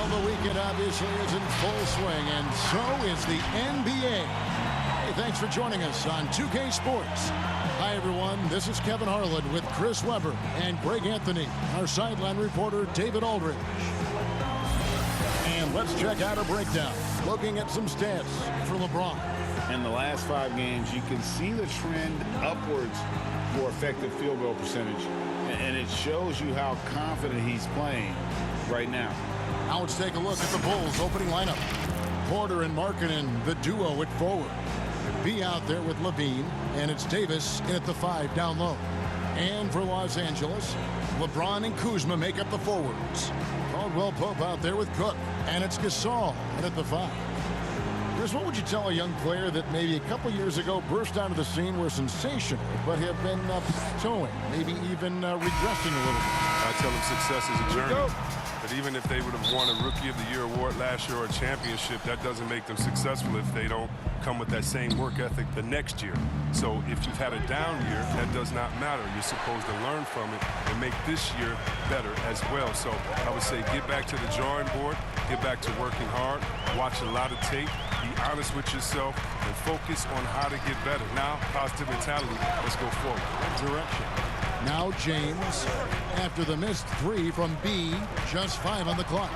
Well, the weekend obviously is in full swing, and so is the NBA. Hey, thanks for joining us on 2K Sports. Hi, everyone. This is Kevin Harlan with Chris Webber and Greg Anthony, our sideline reporter, David Aldridge. And let's check out a breakdown, looking at some stats for LeBron. In the last 5 games, you can see the trend upwards for effective field goal percentage, and it shows you how confident he's playing right now. Now let's take a look at the Bulls' opening lineup. Porter and Markkanen, the duo at forward. B out there with Levine, and it's Davis in at the 5 down low. And for Los Angeles, LeBron and Kuzma make up the forwards. Caldwell Pope out there with Cook, and it's Gasol in at the 5. Chris, what would you tell a young player that maybe a couple years ago burst onto the scene were sensational, but have been plateauing, maybe even regressing a little bit? I tell them success is a journey. But even if they would have won a Rookie of the Year award last year or a championship, that doesn't make them successful if they don't come with that same work ethic the next year. So if you've had a down year, that does not matter. You're supposed to learn from it and make this year better as well. So I would say get back to the drawing board, get back to working hard, watch a lot of tape, be honest with yourself, and focus on how to get better. Now, positive mentality, let's go forward. Direction. Now James, after the missed 3 from B, just 5 on the clock.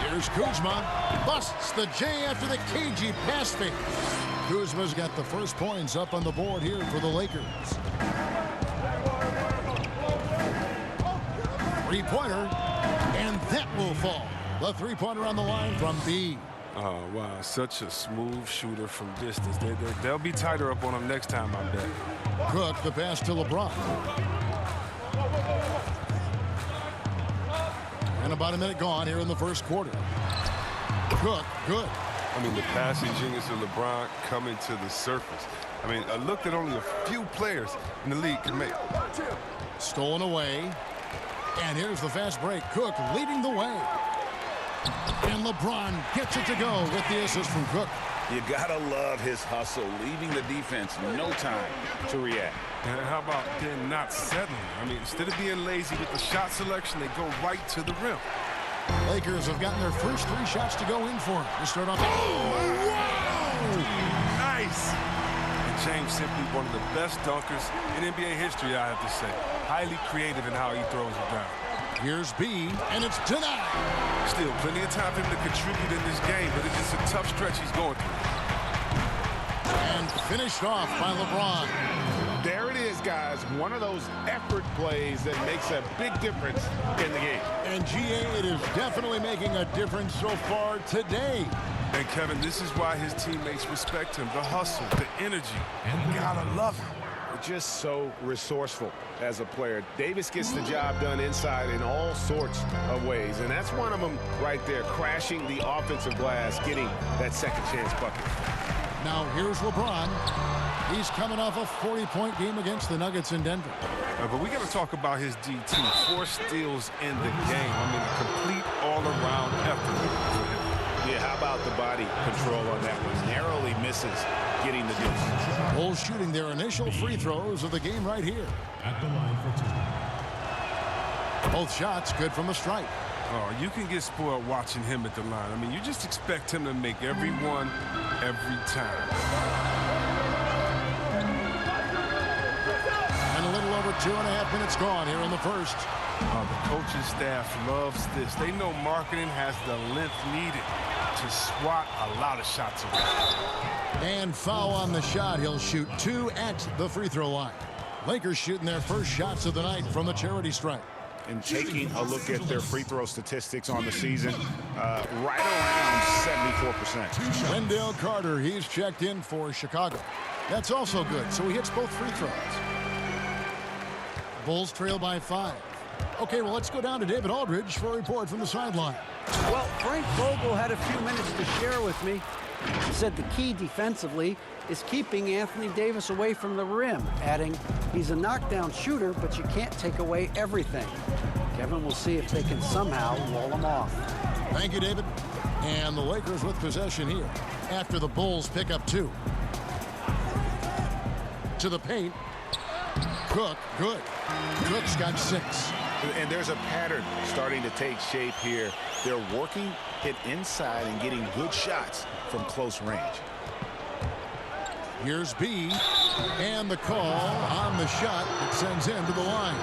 Here's Kuzma, busts the J after the cagey pass fake. Kuzma's got the first points up on the board here for the Lakers. 3-pointer, and that will fall. The 3-pointer on the line from B. Oh, wow, such a smooth shooter from distance. They'll be tighter up on him next time, I bet. Cook, the pass to LeBron. And about a minute gone here in the first quarter. Cook, good. I mean, the passing genius of LeBron coming to the surface. I mean, a look that only a few players in the league can make. Stolen away. And here's the fast break. Cook leading the way. And LeBron gets it to go with the assist from Cook. You gotta love his hustle, leaving the defense no time to react. And how about then not settling? I mean, instead of being lazy with the shot selection, they go right to the rim. Lakers have gotten their first 3 shots to go in for him. To start off. Oh, wow! Nice! And James simply one of the best dunkers in NBA history, I have to say. Highly creative in how he throws it down. Here's B, and it's denied. Still, plenty of time for him to contribute in this game, but it's just a tough stretch he's going through. And finished off by LeBron. There it is, guys. One of those effort plays that makes a big difference in the game. And GA, it is definitely making a difference so far today. And Kevin, this is why his teammates respect him. The hustle, the energy, and you gotta love him. Just so resourceful as a player. Davis gets the job done inside in all sorts of ways, and that's one of them right there, crashing the offensive glass, getting that second chance bucket. Now here's LeBron. He's coming off a 40-point game against the Nuggets in Denver. But we got to talk about his D2. 4 steals in the game. I mean, a complete all-around effort for him. Yeah, how about the body control on that one? Narrowly misses getting the distance. Bulls shooting their initial free throws of the game right here. At the line for 2. Both shots good from the stripe. Oh, you can get spoiled watching him at the line. I mean, you just expect him to make every one, every time. And a little over 2.5 minutes gone here in the first. The coaching staff loves this. They know Markkanen has the length needed to swat a lot of shots away. And foul on the shot. He'll shoot 2 at the free throw line. Lakers shooting their first shots of the night from the charity stripe. And taking a look at their free throw statistics on the season, right around 74%. Wendell Carter, he's checked in for Chicago. That's also good, so he hits both free throws. Bulls trail by 5. Okay, well, let's go down to David Aldridge for a report from the sideline. Well, Frank Vogel had a few minutes to share with me. He said the key defensively is keeping Anthony Davis away from the rim, adding, he's a knockdown shooter, but you can't take away everything. Kevin will see if they can somehow wall him off. Thank you, David. And the Lakers with possession here after the Bulls pick up 2. To the paint. Cook, good. Cook's got 6. And there's a pattern starting to take shape here. They're working it inside and getting good shots from close range. Here's B, and the call on the shot that sends him to the line.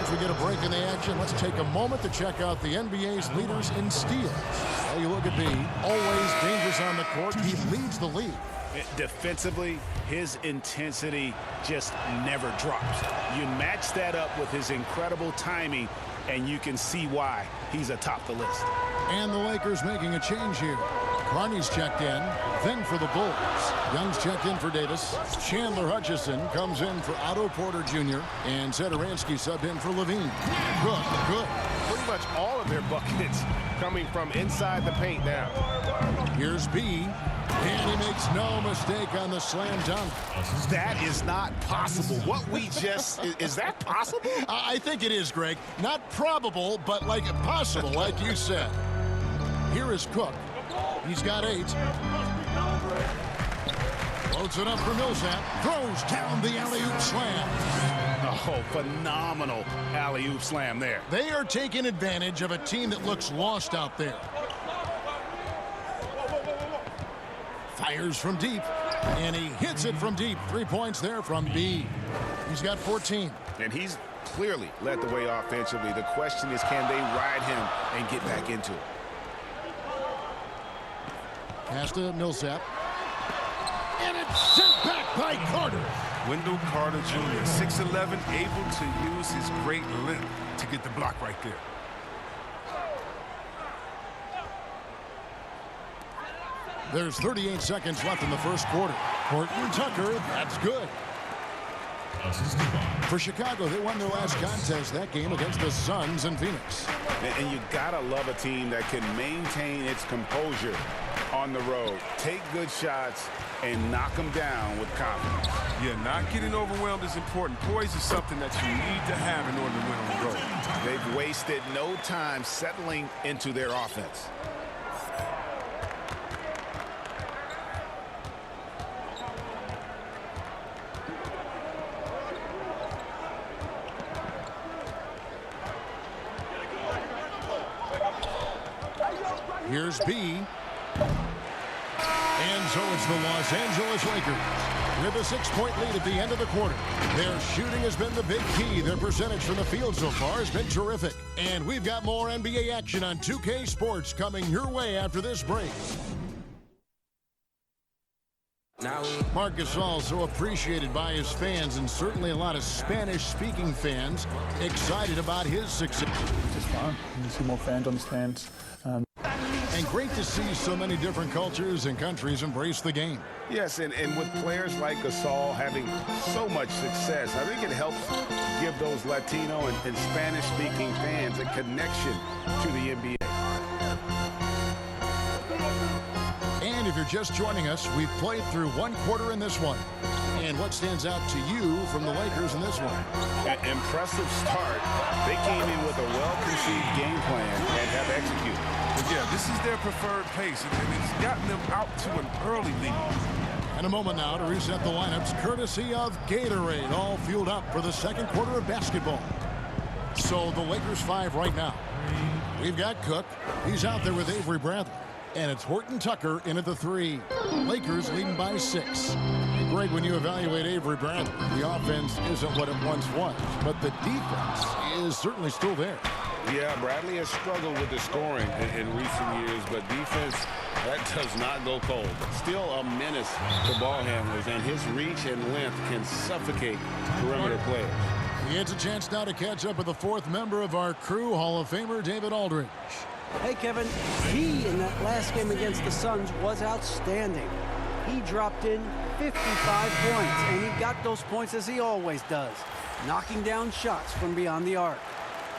As we get a break in the action, let's take a moment to check out the NBA's leaders in steals. Well, you look at B, always dangerous on the court. He leads the league. Defensively, his intensity just never drops. You match that up with his incredible timing, and you can see why he's atop the list. And the Lakers making a change here. Carney's checked in, then for the Bulls. Young's checked in for Davis. Chandler Hutchison comes in for Otto Porter Jr. And Satoransky subbed in for Levine. Good. Pretty much all of their buckets coming from inside the paint now. Here's B, and he makes no mistake on the slam dunk. That is not possible. What we just, is that possible? I think it is, Greg. Not probable, but like possible, like you said. Here is Cook. He's got 8. Floats it up for Millsap. Throws down the alley-oop slam. Oh, phenomenal alley-oop slam there. They are taking advantage of a team that looks lost out there. Fires from deep, and he hits it from deep. 3 points there from B. He's got 14. And he's clearly led the way offensively. The question is, can they ride him and get back into it? Pass to Millsap. And it's sent back by Carter. Wendell Carter Jr., 6'11", able to use his great length to get the block right there. There's 38 seconds left in the first quarter. Horton Tucker, that's good. For Chicago, they won their last contest that game against the Suns in Phoenix. And you gotta love a team that can maintain its composure on the road, take good shots, and knock them down with confidence. Yeah, not getting overwhelmed is important. Poise is something that you need to have in order to win on the road. They've wasted no time settling into their offense. Here's B. And so it's the Los Angeles Lakers with a 6-point lead at the end of the quarter. Their shooting has been the big key. Their percentage from the field so far has been terrific. And we've got more NBA action on 2K Sports coming your way after this break. Marc Gasol, so appreciated by his fans, and certainly a lot of Spanish-speaking fans excited about his success. It's just fun. You see more fans on the stands. And great to see so many different cultures and countries embrace the game. Yes, and with players like Gasol having so much success, I think it helps give those Latino and Spanish-speaking fans a connection to the NBA. And if you're just joining us, we've played through one quarter in this one. And what stands out to you from the Lakers in this one? An impressive start. They came in with a well-conceived game plan and have executed. But yeah, this is their preferred pace, and it's gotten them out to an early lead. And a moment now to reset the lineups, courtesy of Gatorade, all fueled up for the second quarter of basketball. So the Lakers 5 right now. We've got Cook. He's out there with Avery Bradley. And it's Horton Tucker in at the 3. Lakers leading by 6. Greg, when you evaluate Avery Bradley, the offense isn't what it once was, but the defense is certainly still there. Yeah, Bradley has struggled with the scoring in recent years, but defense, that does not go cold. Still a menace to ball handlers, and his reach and length can suffocate perimeter players. He gets a chance now to catch up with the 4th member of our crew, Hall of Famer David Aldridge. Hey, Kevin, he in that last game against the Suns was outstanding. He dropped in 55 points, and he got those points as he always does, knocking down shots from beyond the arc.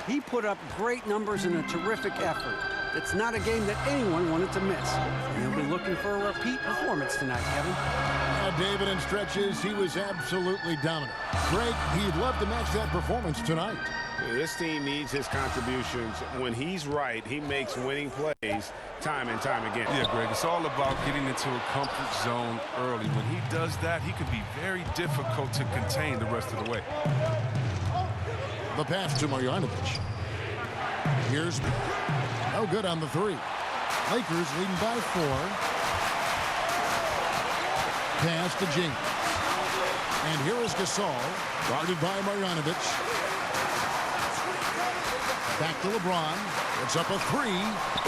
He put up great numbers in a terrific effort. It's not a game that anyone wanted to miss. And he'll be looking for a repeat performance tonight, Kevin. David, in stretches, he was absolutely dominant. Greg, he'd love to match that performance tonight. This team needs his contributions. When he's right, he makes winning plays time and time again. Yeah, Greg, it's all about getting into a comfort zone early. When he does that, he can be very difficult to contain the rest of the way. The pass to Marjanovic. Here's no good on the three. Lakers leading by 4. Pass to James. And here is Gasol, guarded by Marjanovic. Back to LeBron. It's up a 3.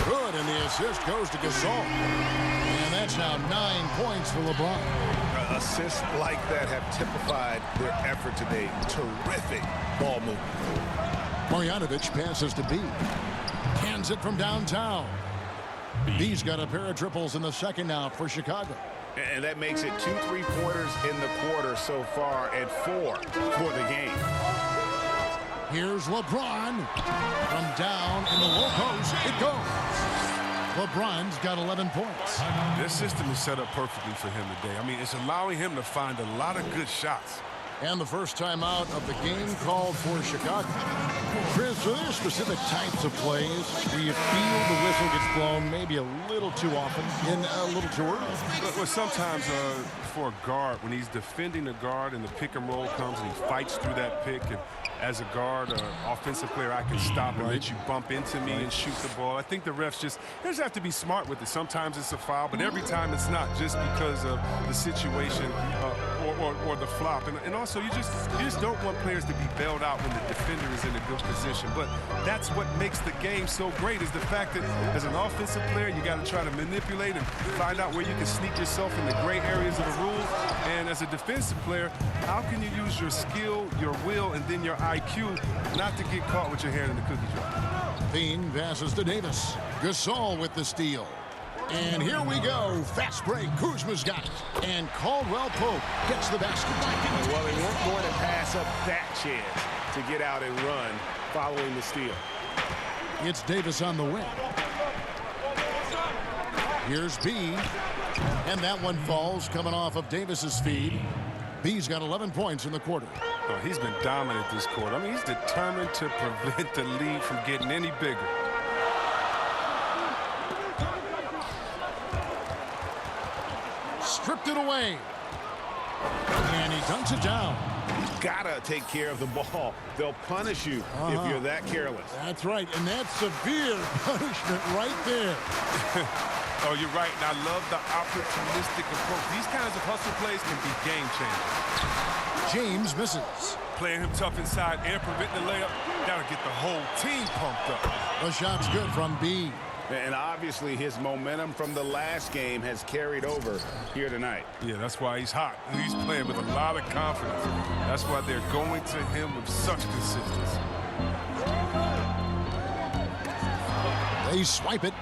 Good, and the assist goes to Gasol. And that's now 9 points for LeBron. Assists like that have typified their effort today. Terrific ball movement. Marjanovic passes to B. Hands it from downtown. B's got a pair of triples in the second now for Chicago. And that makes it 2 3-pointers in the quarter so far and 4 for the game. Here's LeBron. From down in the low post, it goes. LeBron's got 11 points. This system is set up perfectly for him today. I mean, it's allowing him to find a lot of good shots. And the first time out of the game called for Chicago. Chris, are there specific types of plays where you feel the whistle gets blown maybe a little too often and a little too early? Well, sometimes for a guard, when he's defending a guard and the pick and roll comes and he fights through that pick, and as a guard, offensive player, I can stop and let you bump into me and shoot the ball. I think the refs they just have to be smart with it. Sometimes it's a foul, but every time it's not, just because of the situation or the flop. And also, you just don't want players to be bailed out when the defender is in a good position. But that's what makes the game so great, is the fact that as an offensive player, you got to try to manipulate and find out where you can sneak yourself in the gray areas of the rules. And as a defensive player, how can you use your skill, your will, and then your IQ not to get caught with your hand in the cookie jar? Bean passes to Davis. Gasol with the steal. And here we go. Fast break. Kuzma's got it. And Caldwell Pope gets the basket. Well, they weren't going to pass up that chance to get out and run following the steal. It's Davis on the wing. Here's B. And that one falls coming off of Davis's feed. B's got 11 points in the quarter. Oh, he's been dominant this quarter. I mean, he's determined to prevent the lead from getting any bigger. Stripped it away. And he dunks it down. Gotta take care of the ball. They'll punish you if you're that careless. That's right, and that's severe punishment right there. Oh, you're right, and I love the opportunistic approach. These kinds of hustle plays can be game changers. James misses. Playing him tough inside and preventing the layup, that'll get the whole team pumped up. The shot's good from B. And obviously his momentum from the last game has carried over here tonight. Yeah, that's why he's hot. He's playing with a lot of confidence. That's why they're going to him with such consistency. They swipe it.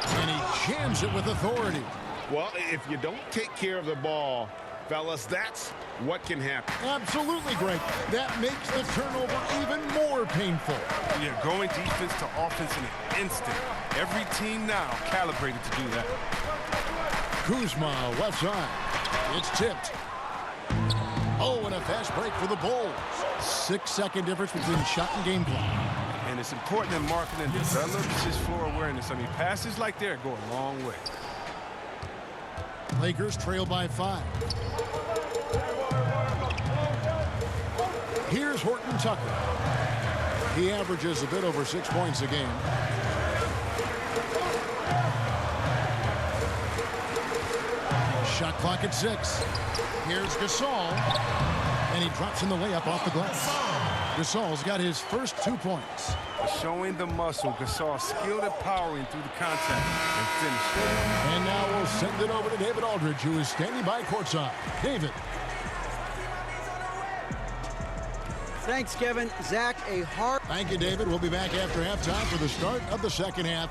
And he jams it with authority. Well, if you don't take care of the ball, fellas, that's what can happen. Absolutely, Greg. That makes the turnover even more painful. Yeah, going defense to offense in an instant. Every team now calibrated to do that. Kuzma, left side. It's tipped. Oh, and a fast break for the Bulls. 6-second difference between shot and game clock. And it's important that Markkanen develops his floor awareness. I mean, passes like that go a long way. Lakers trail by 5. Here's Horton Tucker. He averages a bit over 6 points a game. Shot clock at 6. Here's Gasol. And he drops in the layup off the glass. Gasol's got his first 2 points. Showing the muscle, Gasol skilled at powering through the contact and finishing. And now we'll send it over to David Aldridge, who is standing by courtside. David. Thanks, Kevin. Zach, a hard... Thank you, David. We'll be back after halftime for the start of the second half.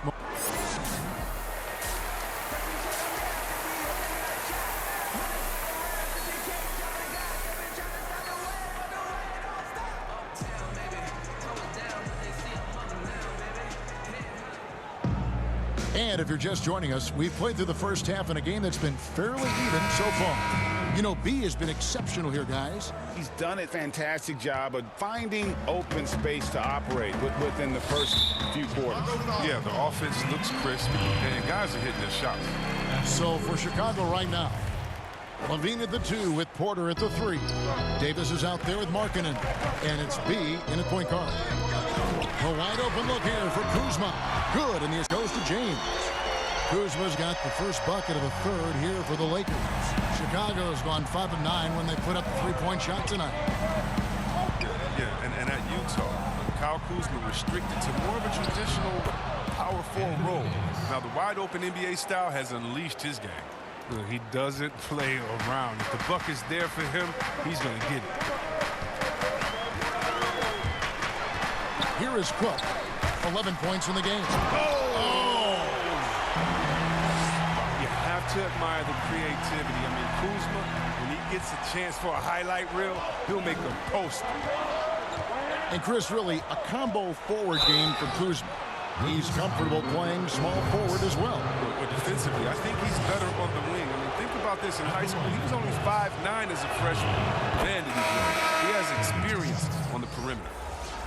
And if you're just joining us, we've played through the first half in a game that's been fairly even so far. You know, B has been exceptional here, guys. He's done a fantastic job of finding open space to operate within the first few quarters. Yeah, the offense looks crisp, and guys are hitting their shots. So for Chicago right now, Levine at the 2 with Porter at the 3. Davis is out there with Markkanen. And it's B in at point guard. A wide open look here for Kuzma. Good, and he goes to James. Kuzma's got the first bucket of the third here for the Lakers. Chicago's gone 5 of 9 when they put up the three-point shot tonight. And at Utah, Kyle Kuzma restricted to more of a traditional power forward role. Now, the wide-open NBA style has unleashed his game. Look, he doesn't play around. If the bucket's there for him, he's going to get it. Here is Cook. 11 points in the game. You have to admire the creativity. I mean, Kuzma, when he gets a chance for a highlight reel, he'll make a poster. And Chris, really, a combo forward game for Kuzma. He's comfortable playing small forward as well. But defensively, I think he's better on the wing. I mean, think about this in high school. He was only 5'9" as a freshman. Man, did he play. He has experience on the perimeter.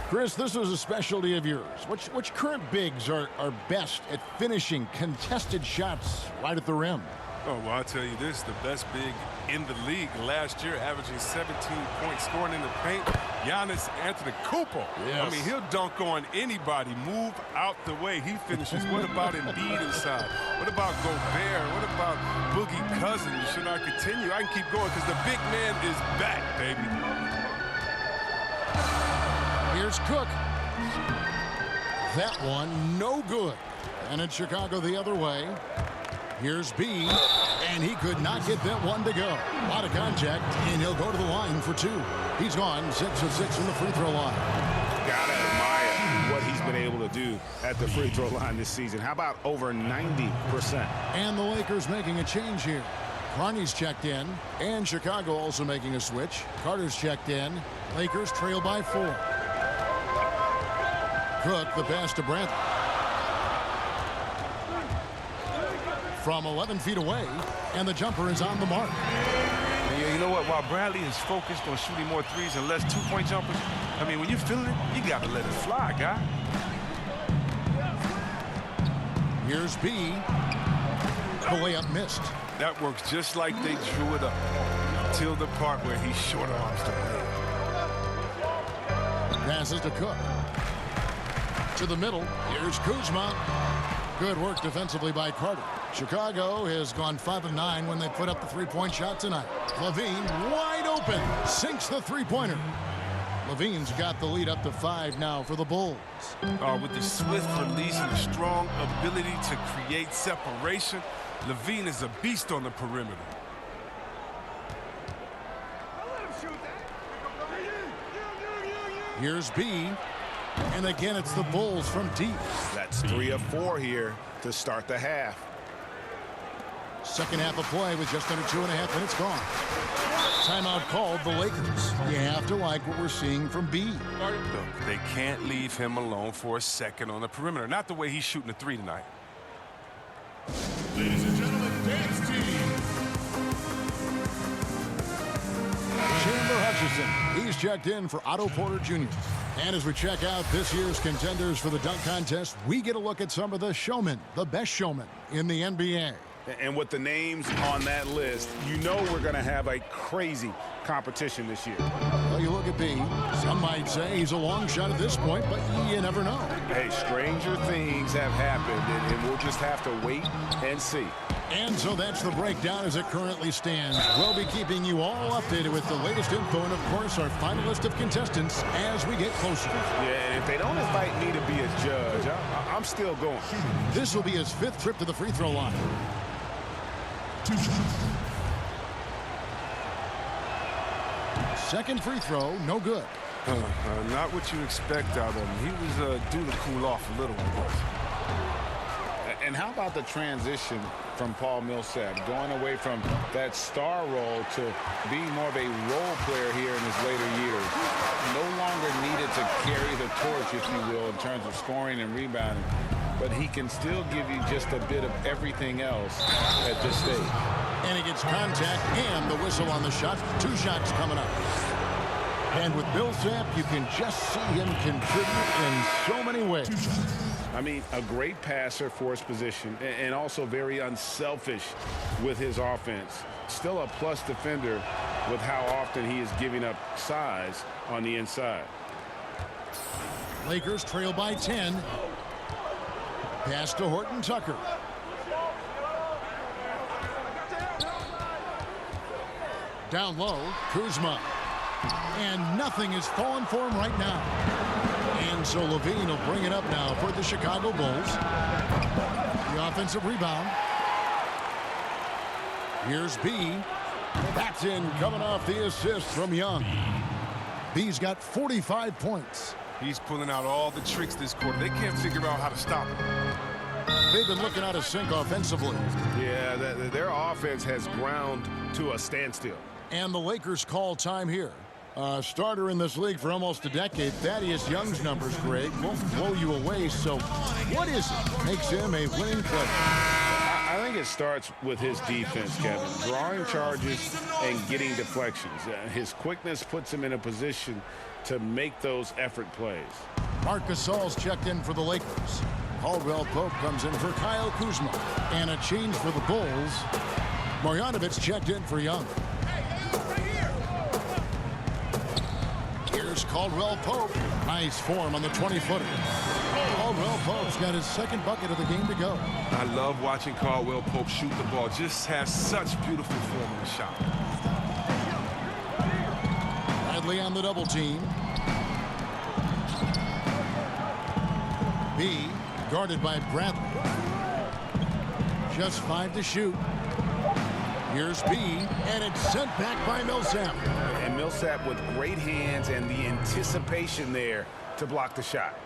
Chris, this is a specialty of yours. Which current bigs are best at finishing contested shots right at the rim? Oh, well, I'll tell you this. The best big in the league last year, averaging 17 points, scoring in the paint, Giannis Antetokounmpo. Yes. I mean, he'll dunk on anybody. Move out the way. He finishes. What about Embiid inside? What about Gobert? What about Boogie Cousins? Should I continue? I can keep going because the big man is back, baby. Here's Cook. That one, no good. And it's Chicago the other way. Here's B, and he could not get that one to go. A lot of contact, and he'll go to the line for 2. He's gone 6 of 6 from the free throw line. Gotta admire what he's been able to do at the free throw line this season. How about over 90%? And the Lakers making a change here. Carney's checked in, and Chicago also making a switch. Carter's checked in. Lakers trail by 4. Cook, the pass to Brandt. From 11 feet away, and the jumper is on the mark. You know what? While Bradley is focused on shooting more threes and less two-point jumpers, I mean, when you're feeling it, you got to let it fly, guy. Here's B. The layup missed. That works just like they drew it up. Till the part where he short arms the play. Passes to Cook. To the middle. Here's Kuzma. Good work defensively by Carter. Chicago has gone 5 of 9 when they put up the three-point shot tonight. Levine wide open. Sinks the three-pointer. Levine's got the lead up to 5 now for the Bulls. With the swift release and the strong ability to create separation, Levine is a beast on the perimeter. Here's B. And again, it's the Bulls from deep. That's 3 of 4 here to start the half. Second half of play with just under 2.5 minutes gone. Timeout called the Lakers. You have to like what we're seeing from B. Look, they can't leave him alone for a second on the perimeter. Not the way he's shooting a 3 tonight. Ladies and gentlemen, dance team. Chandler Hutchison. He's checked in for Otto Porter Jr. And as we check out this year's contenders for the dunk contest, we get a look at some of the showmen, the best showmen in the NBA. And with the names on that list, you know we're going to have a crazy competition this year. Well, you look at B. Some might say he's a long shot at this point, but you never know. Hey, stranger things have happened, and we'll just have to wait and see. And so that's the breakdown as it currently stands. We'll be keeping you all updated with the latest info and, of course, our final list of contestants as we get closer. Yeah, and if they don't invite me to be a judge, I'm still going. This will be his 5th trip to the free throw line. Second free throw, no good. Not what you expect out of him. He was due to cool off a little bit. And how about the transition from Paul Millsap, going away from that star role to being more of a role player here in his later years? No longer needed to carry the torch, if you will, in terms of scoring and rebounding. But he can still give you just a bit of everything else at this stage. And he gets contact and the whistle on the shot. 2 shots coming up. And with Millsap, you can just see him contribute in so many ways. I mean, a great passer for his position and also very unselfish with his offense. Still a plus defender with how often he is giving up size on the inside. Lakers trail by 10. Pass to Horton Tucker. Down low, Kuzma. And nothing is falling for him right now. And so Levine will bring it up now for the Chicago Bulls. The offensive rebound. Here's B. That's in, coming off the assist from Young. B's got 45 points. He's pulling out all the tricks this quarter. They can't figure out how to stop him. They've been looking out of sync offensively. Yeah, their offense has ground to a standstill. And the Lakers call time here. Starter in this league for almost a decade. Thaddeus Young's numbers, Greg, won't blow you away. So what is it makes him a winning player? I think it starts with his defense, Kevin. Drawing charges and getting deflections. His quickness puts him in a position to make those effort plays. Marc Gasol's checked in for the Lakers. Caldwell Pope comes in for Kyle Kuzma. And a change for the Bulls. Marjanovic checked in for Young. Here's Caldwell Pope. Nice form on the 20-footer. Caldwell Pope's got his second bucket of the game to go. I love watching Caldwell Pope shoot the ball. Just has such beautiful form in the shot. Bradley on the double team. B guarded by Bradley. Just 5 to shoot. Here's B, and it's sent back by Millsap. And Millsap with great hands and the anticipation there to block the shot.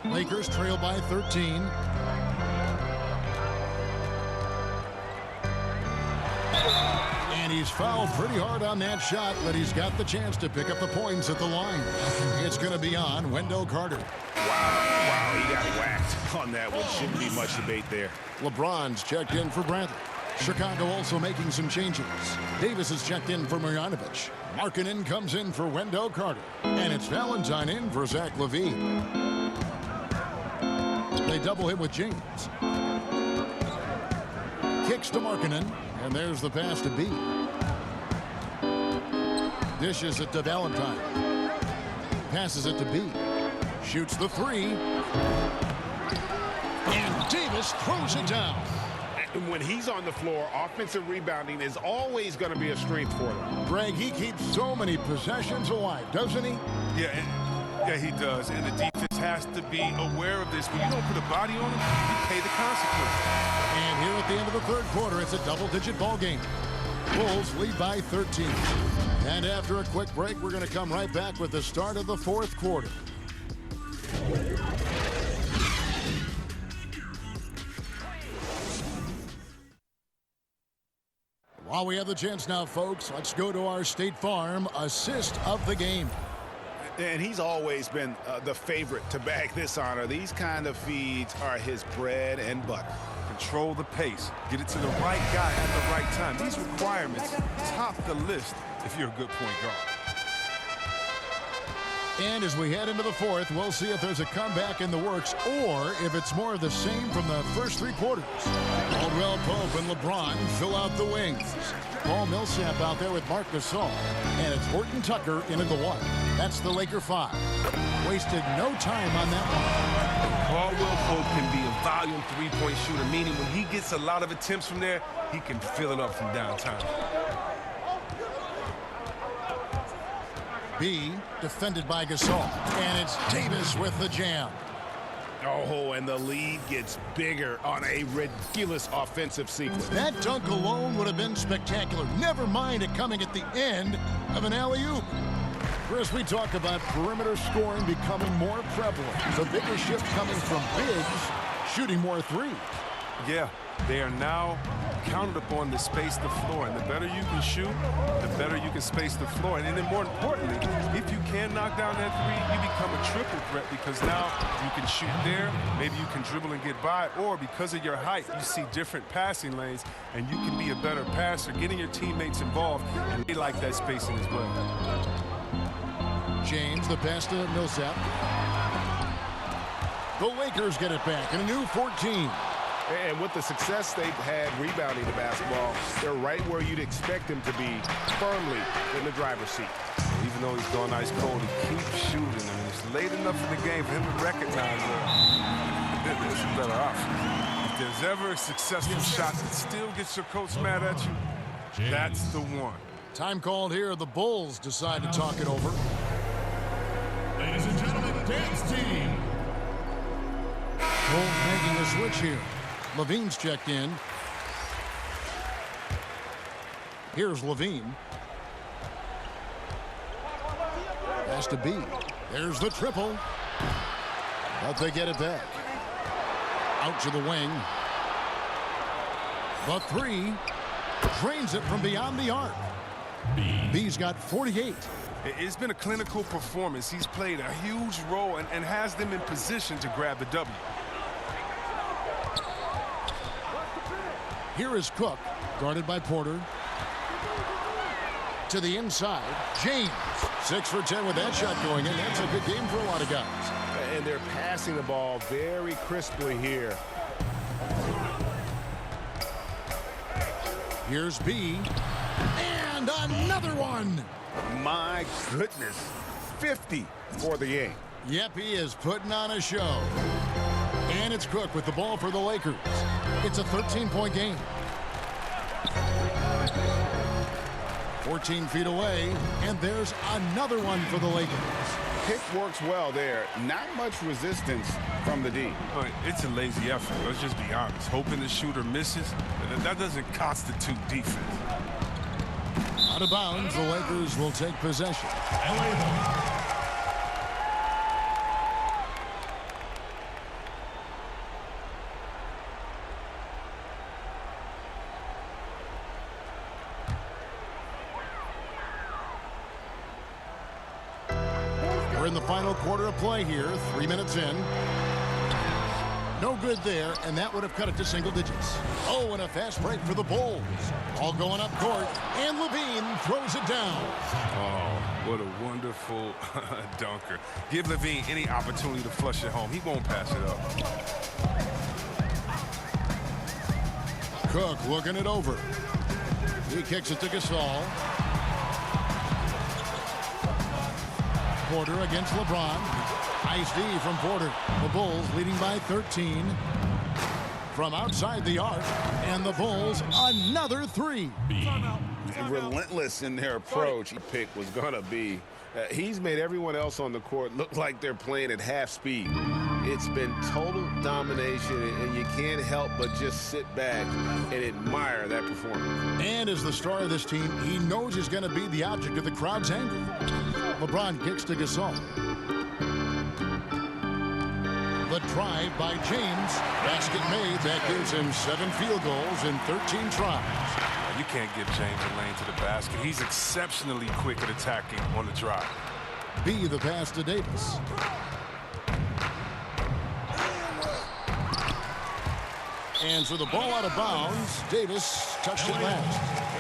Lakers trail by 13. And he's fouled pretty hard on that shot, but he's got the chance to pick up the points at the line. It's going to be on Wendell Carter. Wow, he got whacked on that one. Shouldn't be much debate there. LeBron's checked in for Bradley. Chicago also making some changes. Davis is checked in for Marjanovic. Markkanen comes in for Wendell Carter. And it's Valentine in for Zach LaVine. They double him with James. Kicks to Markkanen. And there's the pass to B. Dishes it to Valentine. Passes it to B. Shoots the 3. And Davis throws it down. And when he's on the floor, offensive rebounding is always going to be a strength for them. Greg, he keeps so many possessions alive, doesn't he? Yeah, he does. And the defense has to be aware of this. When you don't put a body on him, you pay the consequences. And here at the end of the third quarter, it's a double-digit ball game. Bulls lead by 13. And after a quick break, we're going to come right back with the start of the fourth quarter. While we have the chance now, folks, let's go to our State Farm assist of the game. And he's always been the favorite to bag this honor. These kind of feeds are his bread and butter. Control the pace. Get it to the right guy at the right time. These requirements top the list if you're a good point guard. And as we head into the fourth, we'll see if there's a comeback in the works or if it's more of the same from the first 3 quarters. Caldwell Pope and LeBron fill out the wings. Paul Millsap out there with Marc Gasol. And it's Horton Tucker into the 1. That's the Laker 5. Wasted no time on that one. Caldwell Pope can be a volume 3-point shooter, meaning when he gets a lot of attempts from there, he can fill it up from downtown. B defended by Gasol. And it's Davis with the jam. Oh, and the lead gets bigger on a ridiculous offensive sequence. That dunk alone would have been spectacular. Never mind it coming at the end of an alley-oop. Chris, we talk about perimeter scoring becoming more prevalent. The bigger shift coming from bigs, shooting more 3. Yeah, they are now counted upon to space the floor. And the better you can shoot, the better you can space the floor. And then more importantly, if you can knock down that 3, you become a triple threat because now you can shoot there, maybe you can dribble and get by, or because of your height, you see different passing lanes and you can be a better passer, getting your teammates involved, and they like that spacing as well. James, the pass to Millsap. The Lakers get it back in a new 14. And with the success they've had rebounding the basketball, they're right where you'd expect them to be, firmly in the driver's seat. Even though he's going ice cold, he keeps shooting. I mean, it's late enough in the game for him to recognize that there's a better option. If there's ever a successful shot that still gets your coach mad at you, that's the one. Time called here. The Bulls decide to talk it over. Ladies and gentlemen, dance team. Bulls making a switch here. Levine's checked in. Here's Levine. Has to be. There's the triple. But they get it back. Out to the wing. The three. Drains it from beyond the arc. B's got 48. It's been a clinical performance. He's played a huge role and has them in position to grab the W. Here is Cook, guarded by Porter. To the inside, James. 6 for 10 with that shot going in. That's a good game for a lot of guys. And they're passing the ball very crisply here. Here's B. And another one. My goodness, 50 for the game. Yep, he is putting on a show. And it's Cook with the ball for the Lakers. It's a 13-point game. 14 feet away, and there's another one for the Lakers. Pick works well there. Not much resistance from the D. It's a lazy effort. Let's just be honest. Hoping the shooter misses, that doesn't constitute defense. Out of bounds, the Lakers will take possession. We're in the final quarter of play here, 3 minutes in. No good there, and that would have cut it to single digits. Oh, and a fast break for the Bulls. All going up court, and Levine throws it down. Oh, what a wonderful dunker. Give Levine any opportunity to flush it home. He won't pass it up. Cook looking it over. He kicks it to Gasol. Porter against LeBron. Nice D from Porter. The Bulls leading by 13. From outside the arc, and the Bulls another three. Relentless in their approach. Pick was gonna be. He's made everyone else on the court look like they're playing at half speed. It's been total domination, and you can't help but just sit back and admire that performance. And as the star of this team, he knows he's going to be the object of the crowd's anger. LeBron kicks to Gasol. The drive by James. Basket made. That gives him 7 field goals in 13 tries. You can't give James a lane to the basket. He's exceptionally quick at attacking on the drive. B, the pass to Davis. And so the ball out of bounds. Davis touched it last.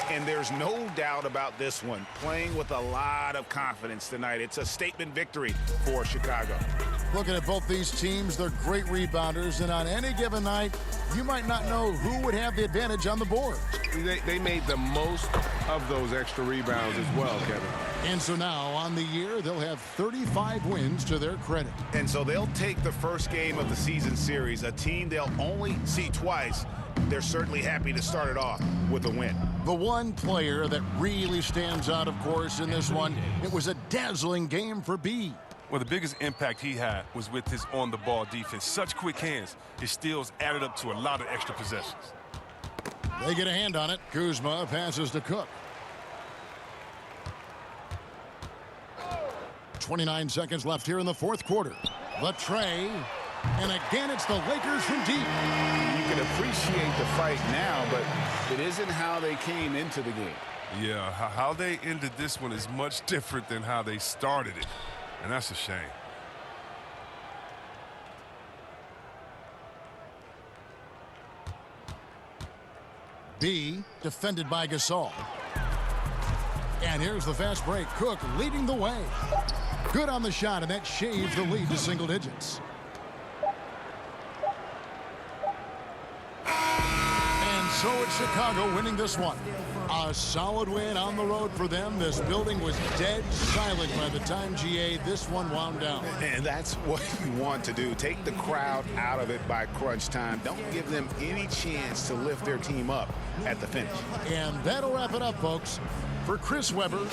And there's no doubt about this one. Playing with a lot of confidence tonight. It's a statement victory for Chicago. Looking at both these teams, they're great rebounders, and on any given night, you might not know who would have the advantage on the board. They made the most of those extra rebounds as well, Kevin. And so now, on the year, they'll have 35 wins to their credit. And so they'll take the first game of the season series, a team they'll only see twice. They're certainly happy to start it off with a win. The one player that really stands out, of course, in this one, it was a dazzling game for B. Well, the biggest impact he had was with his on-the-ball defense. Such quick hands, his steals added up to a lot of extra possessions. They get a hand on it. Kuzma passes to Cook. 29 seconds left here in the fourth quarter. The tray. And again, it's the Lakers from deep. You can appreciate the fight now, but it isn't how they came into the game. Yeah, how they ended this one is much different than how they started it. And that's a shame. B, defended by Gasol. And here's the fast break. Cook leading the way. Good on the shot, and that shaves the lead to single digits. And so it's Chicago winning this one. A solid win on the road for them. This building was dead silent by the time, GA, this one wound down. And that's what you want to do. Take the crowd out of it by crunch time. Don't give them any chance to lift their team up at the finish. And that'll wrap it up, folks. For Chris Webber,